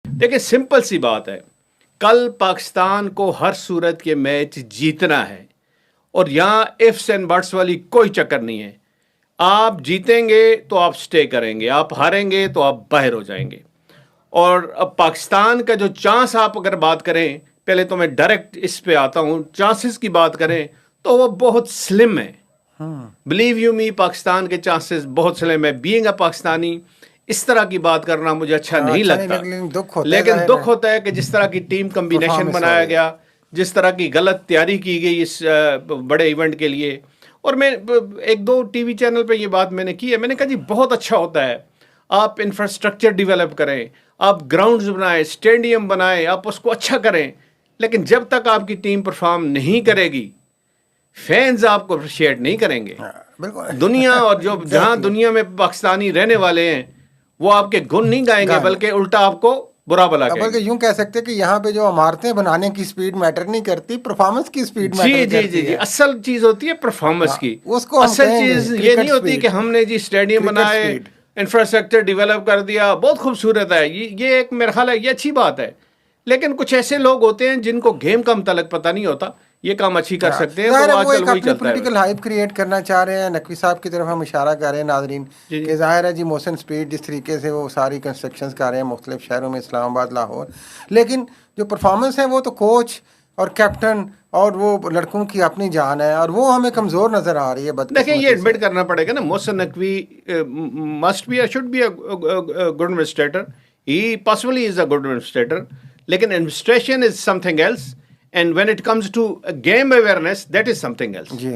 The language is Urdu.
دیکھیں سمپل سی بات ہے، کل پاکستان کو ہر صورت کے میچ جیتنا ہے اور یہاں ifs اینڈ بٹس والی کوئی چکر نہیں ہے. آپ جیتیں گے تو آپ سٹے کریں گے، آپ ہاریں گے تو آپ باہر ہو جائیں گے. اور اب پاکستان کا جو چانس آپ اگر بات کریں، پہلے تو میں ڈائریکٹ اس پہ آتا ہوں، چانسز کی بات کریں تو وہ بہت سلم ہے. بلیو یو می، پاکستان کے چانسز بہت سلم ہے. بینگ اے پاکستانی اس طرح کی بات کرنا مجھے اچھا نہیں لگتا، لیکن دکھ ہوتا ہے کہ جس طرح کی ٹیم کمبینیشن بنایا گیا، جس طرح کی غلط تیاری کی گئی اس بڑے ایونٹ کے لیے. اور میں ایک دو ٹی وی چینل پہ یہ بات میں نے کی ہے، میں نے کہا جی بہت اچھا ہوتا ہے، آپ انفراسٹرکچر ڈیولپ کریں، آپ گراؤنڈز بنائیں، اسٹیڈیم بنائیں، آپ اس کو اچھا کریں، لیکن جب تک آپ کی ٹیم پرفارم نہیں کرے گی فینز آپ کو اپریشیٹ نہیں کریں گے. دنیا اور جو جہاں دنیا میں پاکستانی رہنے والے ہیں وہ آپ کے گن نہیں گائیں گے، بلکہ الٹا آپ کو برا بلا کہیں گے. بلکہ یوں کہہ سکتے کہ یہاں پہ جو عمارتیں بنانے کی سپیڈ میٹر نہیں کرتی، پرفارمنس کی سپیڈ میٹر کرتی ہے. اصل چیز ہوتی ہے پرفارمنس کی. اس کو ہم اصل کہیں گے چیز یہ نہیں ہوتی کہ ہم نے جی اسٹیڈیم بنائے، انفراسٹرکچر ڈیولپ کر دیا، بہت خوبصورت ہے یہ ایک میرا خیال ہے یہ اچھی بات ہے، لیکن کچھ ایسے لوگ ہوتے ہیں جن کو گیم کا متعلق پتہ نہیں ہوتا، یہ کام اچھی کر سکتے ہیں، تو آج وہ کل ایک وہی اپنی چلتا ہے. پولیٹیکل ہائپ کریٹ کرنا چاہ رہے ہیں. نقوی صاحب کی طرف ہم اشارہ کر رہے ہیں ناظرین کہ ظاہر ہے جی محسن سپیڈ جس طریقے سے وہ ساری کنسٹرکشنز کر رہے ہیں مختلف شہروں میں، اسلام آباد، لاہور، لیکن جو پرفارمنس ہے وہ تو کوچ اور کیپٹن اور وہ لڑکوں کی اپنی جان ہے، اور وہ ہمیں کمزور نظر آ رہی ہے. دیکھیں یہ ایڈمٹ کرنا پڑے گا نا، Mohsin Naqvi must be should be a good administrator, he possibly is a good administrator, لیکن administration is something else, and when it comes to game awareness that is something else. G